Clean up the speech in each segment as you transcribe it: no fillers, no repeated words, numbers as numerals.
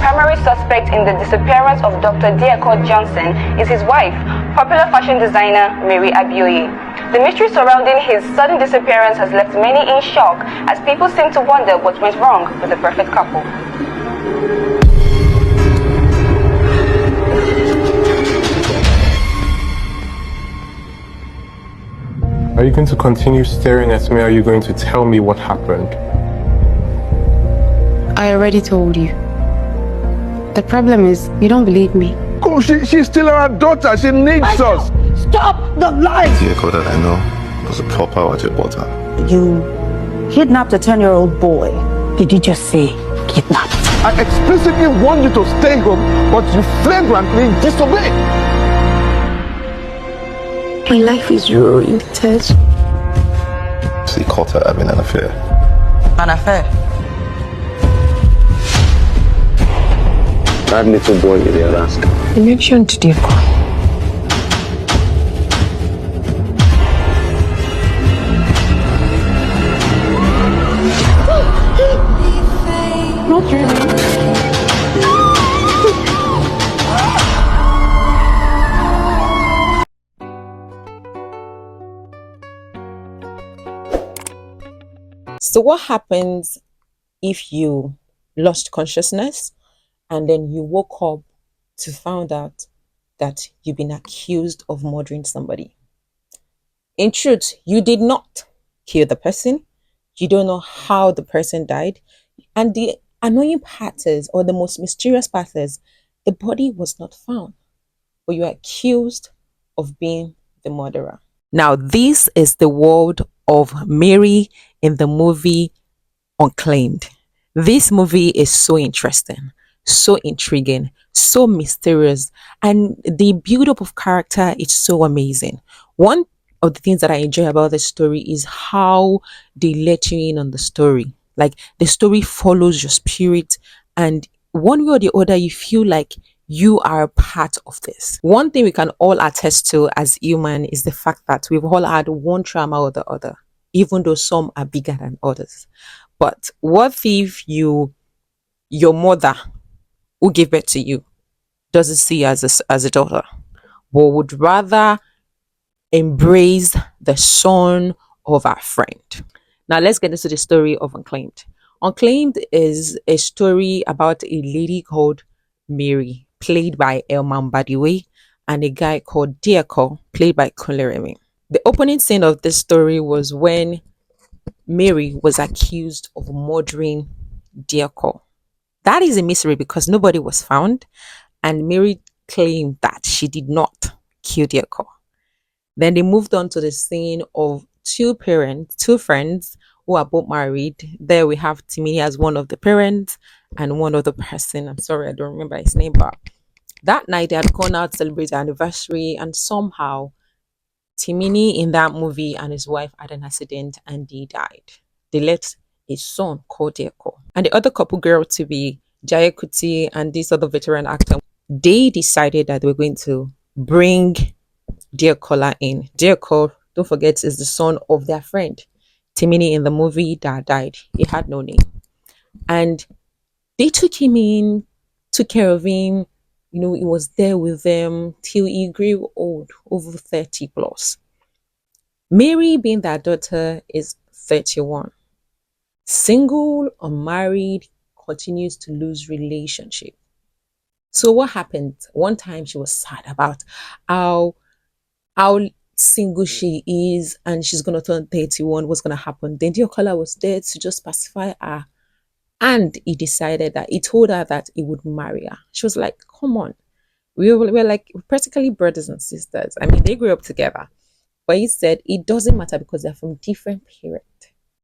primary suspect in the disappearance of Dr. Diako Johnson is his wife, popular fashion designer Mary Abioye. The mystery surrounding his sudden disappearance has left many in shock as people seem to wonder what went wrong with the perfect couple. Are you going to continue staring at me? Or are you going to tell me what happened? I already told you. The problem is, you don't believe me. Oh, she's still our daughter. She needs us. Stop the lies! Diako that I know was a proper Water. You kidnapped a 10-year-old boy. Did you just say kidnapped? I explicitly warned you to stay home, but you flagrantly disobeyed. My life is ruined, Ted. So you caught her having an affair. An affair? That little boy in Alaska. You mentioned Diako. Not really. So what happens if you lost consciousness and then you woke up to find out that you've been accused of murdering somebody? In truth, you did not kill the person. You don't know how the person died. And the annoying part is, or the most mysterious part is, the body was not found, but you are accused of being the murderer. Now, this is the world of Mary in the movie Unclaimed. This movie is so interesting, so intriguing, so mysterious, and the build-up of character is so amazing. One of the things that I enjoy about this story is how they let you in on the story. Like, the story follows your spirit, and one way or the other, you feel like you are a part of this. One thing we can all attest to as human is the fact that we've all had one trauma or the other, even though some are bigger than others. But what if your mother who gave birth to you doesn't see you as a daughter, but would rather embrace the son of our friend? Now let's get into the story of Unclaimed. Unclaimed is a story about a lady called Mary, played by Elman Badiwe, and a guy called Diako, played by Kuleremi. The opening scene of this story was when Mary was accused of murdering Diako. That is a mystery because nobody was found, and Mary claimed that she did not kill Diako. Then they moved on to the scene of two friends who are both married. There we have Timini as one of the parents and one other person. I'm sorry, I don't remember his name, but that night they had gone out to celebrate their anniversary, and somehow Timini in that movie and his wife had an accident and they died. They left a son called Diako. And the other couple girl to be Jaya Kuti and this other veteran actor. They decided that they were going to bring Diakola in. Diako, don't forget, is the son of their friend Timini in the movie that died. He had no name. And they took him in, took care of him. You know, he was there with them till he grew old, over 30 plus. Mary, being their daughter, is 31. Single, unmarried, continues to lose relationship. So what happened? One time she was sad about how single she is and she's going to turn 31. What's going to happen? Then Diokola was there to just pacify her. And he decided that he told her that he would marry her. She was like, come on. We're like practically brothers and sisters. I mean, they grew up together. But he said it doesn't matter because they're from different parents.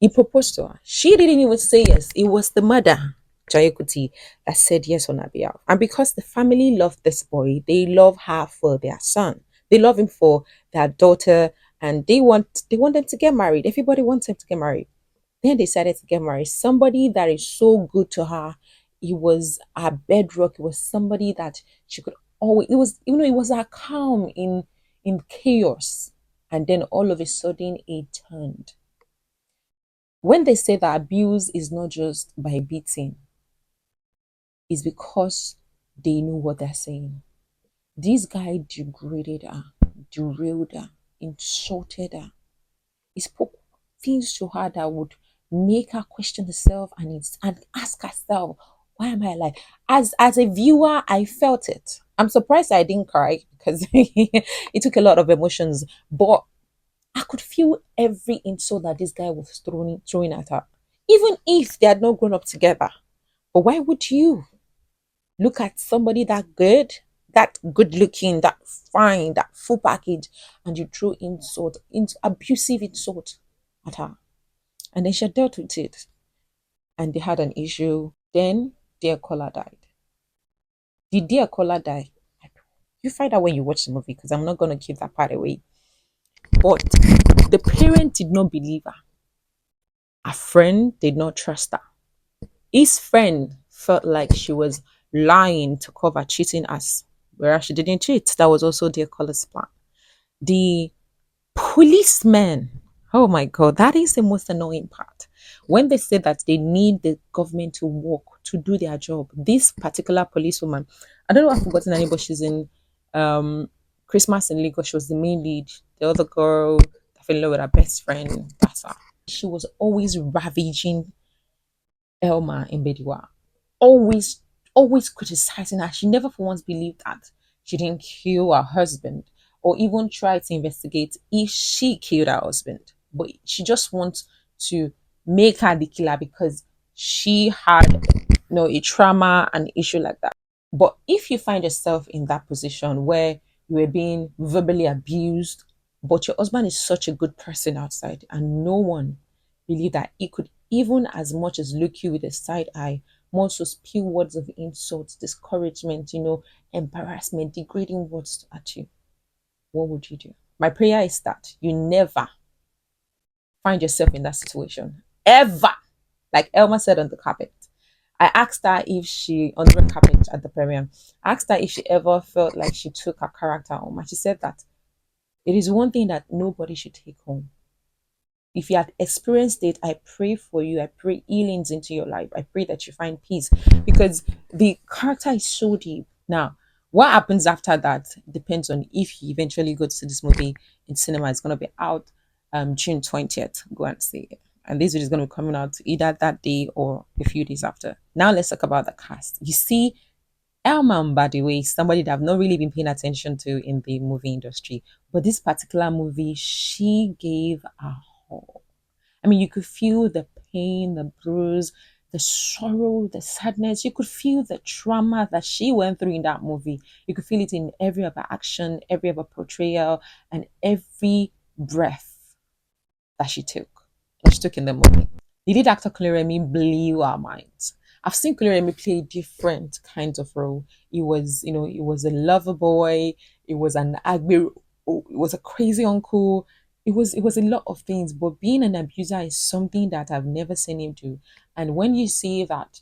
He proposed to her. She didn't even say yes. It was the mother, Jayakuti, that said yes on her behalf. And because the family loved this boy, they love her for their son. They love him for their daughter, and they want them to get married. Everybody wants them to get married. Then they decided to get married. Somebody that is so good to her. It was her bedrock. It was somebody that she could always, it was her calm in chaos. And then all of a sudden it turned. When they say that abuse is not just by beating, is because they know what they're saying. This guy degraded her, derailed her, insulted her. He spoke things to her that would make her question herself and ask herself, why am I alive? As a viewer, I felt it. I'm surprised I didn't cry because it took a lot of emotions, but I could feel every insult that this guy was throwing at her, even if they had not grown up together. But why would you look at somebody that good looking, that fine, that full package, and you throw insult, into abusive insult at her? And then she dealt with it, and they had an issue. Then dear caller died. Did dear caller die? You find out when you watch the movie because I'm not gonna give that part away. But the parent did not believe her. Her friend did not trust her. His friend felt like she was lying to cover cheating us, whereas she didn't cheat. That was also their color's plan. The policemen, oh my God, that is the most annoying part. When they say that they need the government to work to do their job, this particular policewoman, I don't know, I've forgotten her name, but she's in um, Christmas in Lagos. She was the main lead. The other girl, I fell in love with her best friend. That's her. She was always ravaging Elma in Bediwa, always, always criticizing her. She never for once believed that she didn't kill her husband or even try to investigate if she killed her husband. But she just wants to make her the killer because she had a trauma and issue like that. But if you find yourself in that position where you were being verbally abused, but your husband is such a good person outside and no one believe that he could even as much as look you with a side eye, more so spew words of insult, discouragement, embarrassment, degrading words at you, what would you do? My prayer is that you never find yourself in that situation. Ever. Like Elma said on the carpet. I asked her if she, on the red carpet at the premiere, I asked her if she ever felt like she took her character home. And she said that it is one thing that nobody should take home. If you had experienced it, I pray for you. I pray healings into your life. I pray that you find peace because the character is so deep. Now, what happens after that depends on if you eventually go to see this movie in cinema. It's going to be out June 20th. Go and see it. And this video is going to be coming out either that day or a few days after. Now, let's talk about the cast. You see, Elman, by the way, is somebody that I've not really been paying attention to in the movie industry. But this particular movie, she gave a whole. I mean, you could feel the pain, the bruise, the sorrow, the sadness. You could feel the trauma that she went through in that movie. You could feel it in every other action, every other portrayal, and every breath that she took in the movie. The lead actor Kuliremi blew our minds. I've seen Kuliremi play different kinds of role. It was a lover boy. It was an agbe. It was a crazy uncle. It was a lot of things. But being an abuser is something that I've never seen him do. And when you see that,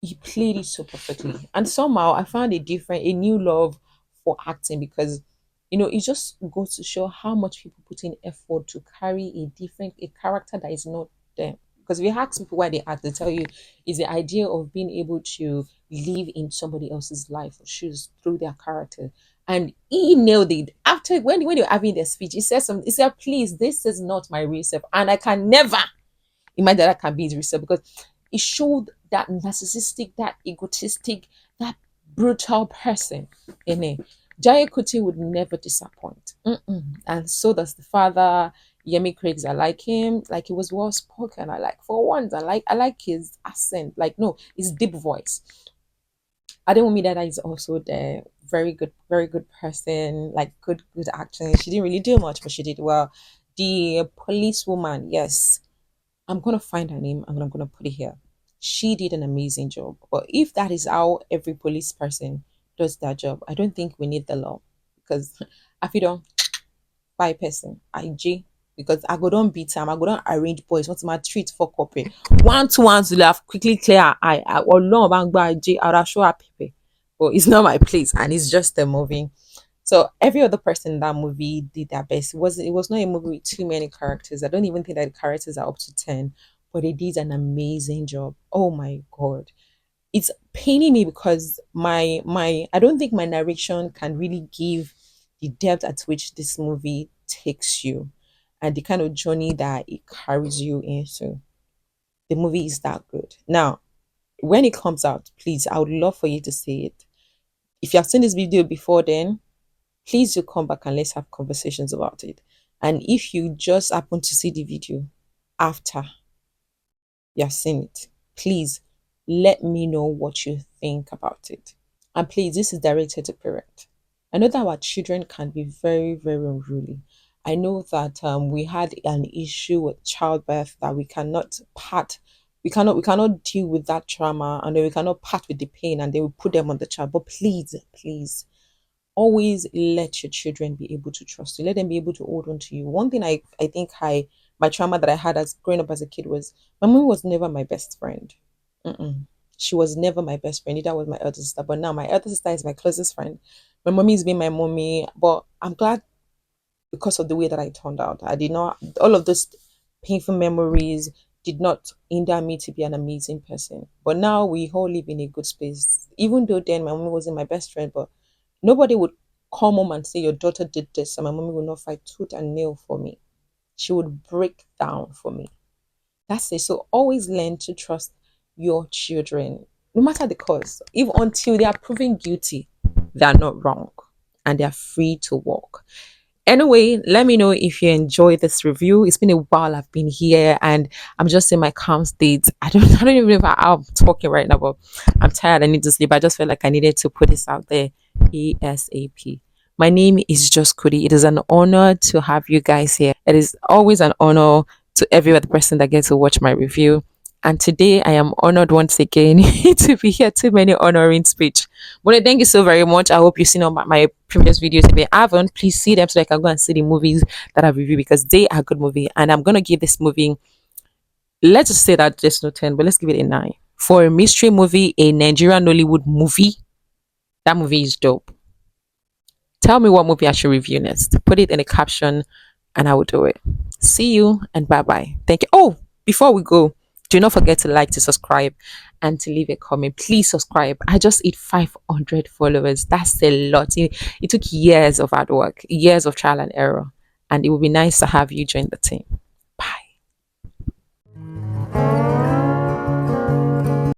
he played it so perfectly. And somehow I found a new love for acting because it just goes to show how much people put in effort to carry a character that is not them. Because if you ask people why they act, they tell you is the idea of being able to live in somebody else's life or shoes through their character. And he nailed it. After when they were having their speech, he said something, he said, please, this is not my real self. And I can never imagine that can be his real self because it showed that narcissistic, that egotistic, that brutal person in it. Jaya Kuti would never disappoint. And so does the father, Yemi Craigs. I like him. Like he was well spoken. For once, I like his accent. Like no, his deep voice. Adewumi Dada is also there. Very good person. Like good acting. She didn't really do much, but she did well. The policewoman, yes. I'm gonna find her name and I'm gonna put it here. She did an amazing job. But if that is how every police person does their job, I don't think we need the law. Because if you don't buy person, IG, because I go don't beat him, I go don't arrange boys, what's my treat for copy. 1 2 1 to have quickly clear her eye. Or long bang by IG, I'll show her people. But it's not my place and it's just a movie. So every other person in that movie did their best. It was not a movie with too many characters. I don't even think that the characters are up to 10, but they did an amazing job. Oh my God. it's paining me because my I don't think my narration can really give the depth at which this movie takes you and the kind of journey that it carries you into. The movie is that good. Now, when it comes out, please, I would love for you to see it. If you have seen this video before then, please do come back and let's have conversations about it. And if you just happen to see the video after you have seen it, please let me know what you think about it. And please, this is directed to parents. I know that our children can be very, very unruly. I know that we had an issue with childbirth that we cannot deal with that trauma, and then we cannot part with the pain, and they will put them on the child. But please, please, always let your children be able to trust you. Let them be able to hold on to you. One thing I think my trauma that I had as growing up as a kid was my mom was never my best friend. Mm-mm. She was never my best friend. Neither was my elder sister. But now my elder sister is my closest friend. My mommy has been my mommy. But I'm glad because of the way that I turned out. I did not, all of those painful memories did not hinder me to be an amazing person. But now we all live in a good space. Even though then my mommy wasn't my best friend, but nobody would come home and say your daughter did this, and my mommy would not fight tooth and nail for me. She would break down for me. That's it. So always learn to trust your children, no matter the cause. If until they are proven guilty, they are not wrong and they are free to walk. Anyway, let me know if you enjoy this review. It's been a while I've been here and I'm just in my calm state. I don't even know if I'm talking right now, but I'm tired. I need to sleep. I just felt like I needed to put this out there ASAP. My name is Just Kudi. It is an honor to have you guys here. It is always an honor to every other person that gets to watch my review. And today I am honored once again to be here. Too many honoring speech. But thank you so very much. I hope you've seen all my previous videos. If you haven't, please see them so I can go and see the movies that I've reviewed because they are good movie. And I'm gonna give this movie, let's just say that there's no 10, but let's give it a 9. For a mystery movie, a Nigerian Nollywood movie, that movie is dope. Tell me what movie I should review next. Put it in a caption and I will do it. See you and bye bye. Thank you. Oh, before we go, do not forget to like, to subscribe, and to leave a comment. Please subscribe. I just hit 500 followers. That's a lot. It took years of hard work, years of trial and error, and it would be nice to have you join the team.